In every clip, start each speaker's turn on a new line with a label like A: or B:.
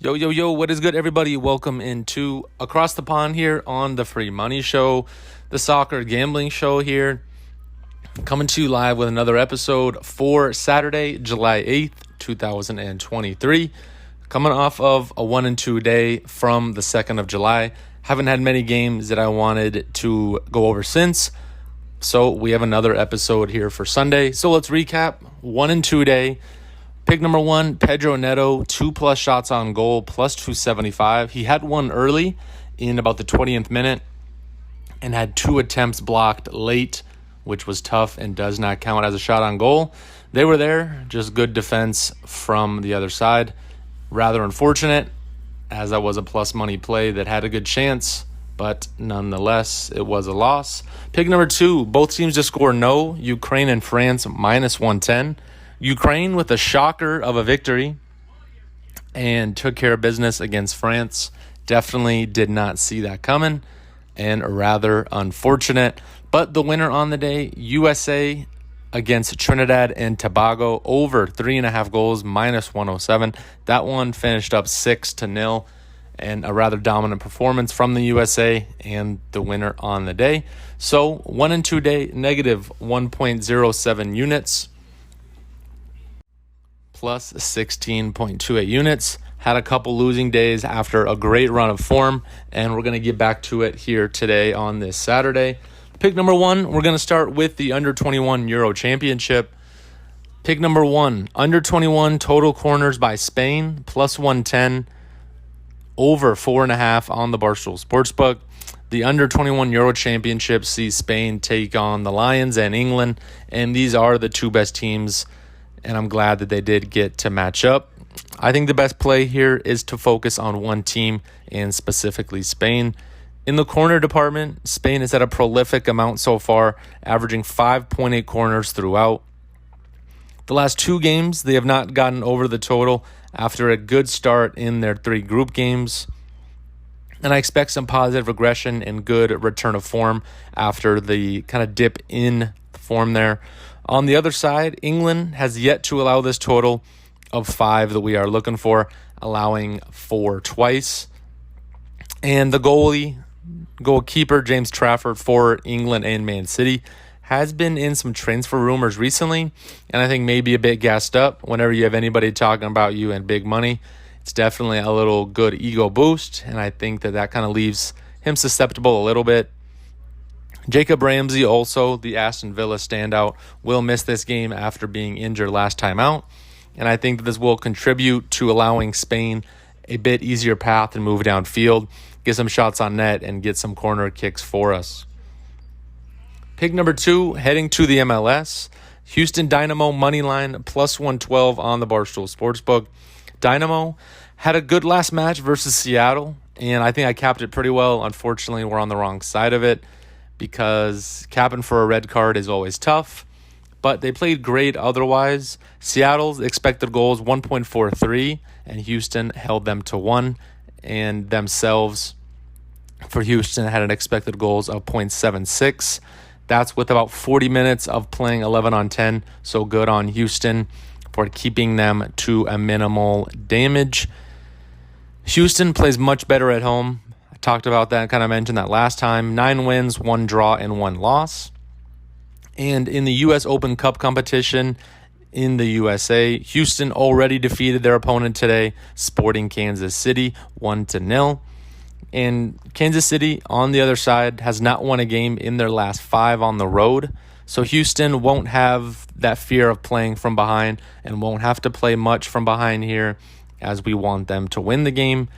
A: Yo, yo, yo, what is good, everybody? Welcome into Across the Pond here on the Free Money Show, the soccer gambling show here. Coming to you live with another episode for Saturday, July 8th, 2023. Coming off of a 1-2 day from the 2nd of July. Haven't had many games that I wanted to go over since. So we have another episode here for Sunday. So let's recap. 1-2 day. Pick number one, Pedro Neto, 2+ shots on goal, plus 275. He had one early in about the 20th minute and had 2 attempts blocked late, which was tough and does not count as a shot on goal. They were there, just good defense from the other side. Rather unfortunate, as that was a plus money play that had a good chance, but nonetheless, it was a loss. Pick number two, both teams to score no, Ukraine and France, minus 110. Ukraine with a shocker of a victory and took care of business against France. Definitely did not see that coming and rather unfortunate. But the winner on the day, USA against Trinidad and Tobago, over 3.5 goals, minus 107. That one finished up 6-0 and a rather dominant performance from the USA and the winner on the day. So 1-2 day, negative 1.07 units. Plus 16.28 units. Had a couple losing days after a great run of form, and we're going to get back to it here today on this Saturday. Pick number one, we're going to start with the U21 EURO Championship. Pick number one, under 21 total corners by Spain, plus 110, over 4.5 on the Barstool Sportsbook. The under 21 Euro Championship sees Spain take on the Lions and England, and these are the two best teams, and I'm glad that they did get to match up. I think the best play here is to focus on one team, and specifically Spain. In the corner department, Spain has had a prolific amount so far, averaging 5.8 corners throughout. The last 2 games, they have not gotten over the total after a good start in their 3 group games. And I expect some positive regression and good return of form after the kind of dip in form there. On the other side, England has yet to allow this total of 5 that we are looking for, allowing 4 twice. And the goalkeeper, James Trafford for England and Man City, has been in some transfer rumors recently, and I think maybe a bit gassed up. Whenever you have anybody talking about you and big money, it's definitely a little good ego boost, and I think that kind of leaves him susceptible a little bit. Jacob Ramsey, also the Aston Villa standout, will miss this game after being injured last time out. And I think that this will contribute to allowing Spain a bit easier path and move downfield, get some shots on net, and get some corner kicks for us. Pick number 2, heading to the MLS. Houston Dynamo moneyline, plus 112 on the Barstool Sportsbook. Dynamo had a good last match versus Seattle, and I think I capped it pretty well. Unfortunately, we're on the wrong side of it, because capping for a red card is always tough, but they played great otherwise. Seattle's expected goals 1.43, and Houston held them to 1, and themselves for Houston had an expected goals of 0.76. That's with about 40 minutes of playing 11 on 10, so good on Houston for keeping them to a minimal damage. Houston plays much better at home. Talked about that, kind of mentioned that last time. 9 wins, 1 draw, and 1 loss. And in the U.S. Open Cup competition in the USA, Houston already defeated their opponent today, Sporting Kansas City, 1-0. And Kansas City, on the other side, has not won a game in their last 5 on the road. So Houston won't have that fear of playing from behind and won't have to play much from behind here, as we want them to win the game.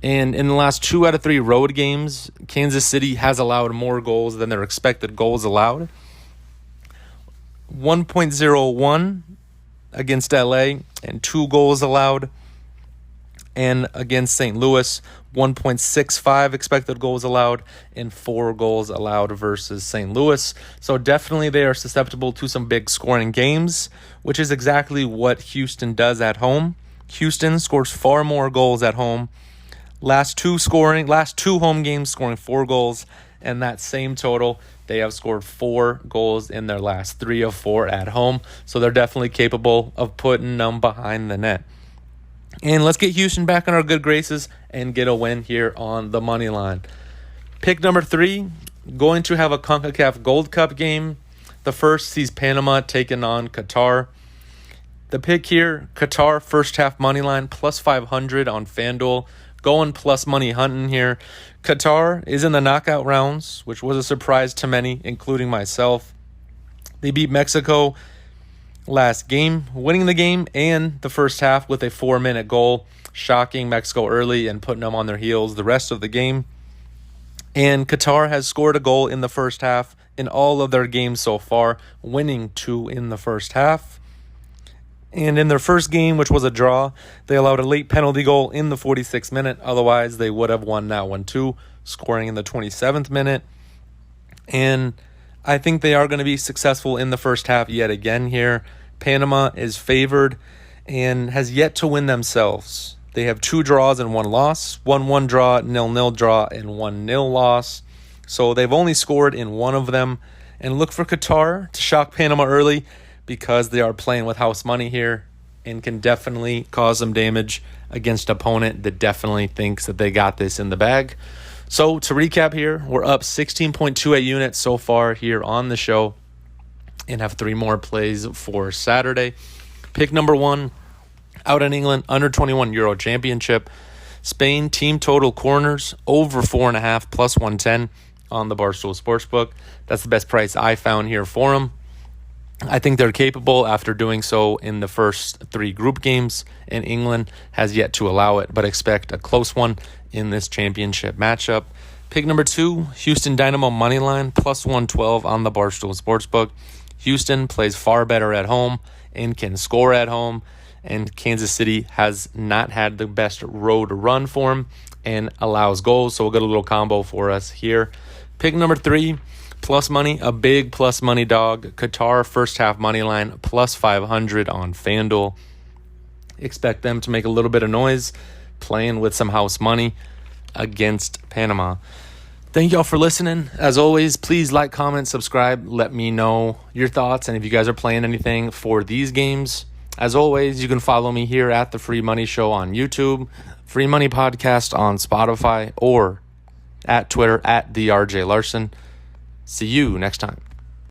A: And in the last 2 out of 3 road games, Kansas City has allowed more goals than their expected goals allowed. 1.01 against LA and 2 goals allowed. And against St. Louis, 1.65 expected goals allowed and 4 goals allowed versus St. Louis. So definitely they are susceptible to some big scoring games, which is exactly what Houston does at home. Houston scores far more goals at home. Last two home games scoring 4 goals, and that same total, they have scored 4 goals in their last 3 of 4 at home. So they're definitely capable of putting them behind the net. And let's get Houston back in our good graces and get a win here on the money line. Pick number 3, going to have a CONCACAF Gold Cup game. The first sees Panama taking on Qatar. The pick here, Qatar first half money line plus 500 on FanDuel. Going plus money hunting here. Qatar is in the knockout rounds, which was a surprise to many, including myself. They beat Mexico last game, winning the game and the first half with a 4-minute goal, shocking Mexico early and putting them on their heels the rest of the game. And Qatar has scored a goal in the first half in all of their games so far, winning 2 in the first half. And in their first game, which was a draw, they allowed a late penalty goal in the 46th minute. Otherwise, they would have won that one too, scoring in the 27th minute. And I think they are going to be successful in the first half yet again here. Panama is favored and has yet to win themselves. They have 2 draws and 1 loss, 1-1 draw, 0-0 draw, and 1-0 loss. So they've only scored in one of them. And look for Qatar to shock Panama early, because they are playing with house money here and can definitely cause some damage against an opponent that definitely thinks that they got this in the bag. So to recap here, we're up 16.28 units so far here on the show and have 3 more plays for Saturday. Pick number 1, out in England, under 21 Euro Championship. Spain team total corners over 4.5 plus 110 on the Barstool Sportsbook. That's the best price I found here for them. I think they're capable after doing so in the first 3 group games, and England has yet to allow it, but expect a close one in this championship matchup. Pick number 2, Houston Dynamo moneyline, plus 112 on the Barstool Sportsbook. Houston plays far better at home and can score at home, and Kansas City has not had the best road run for him and allows goals, so we'll get a little combo for us here. Pick number 3, plus money, a big plus money dog. Qatar first half money line, plus 500 on FanDuel. Expect them to make a little bit of noise playing with some house money against Panama. Thank y'all for listening. As always, please like, comment, subscribe. Let me know your thoughts and if you guys are playing anything for these games. As always, you can follow me here at The Free Money Show on YouTube, Free Money Podcast on Spotify, or at Twitter at the RJ Larson. See you next time.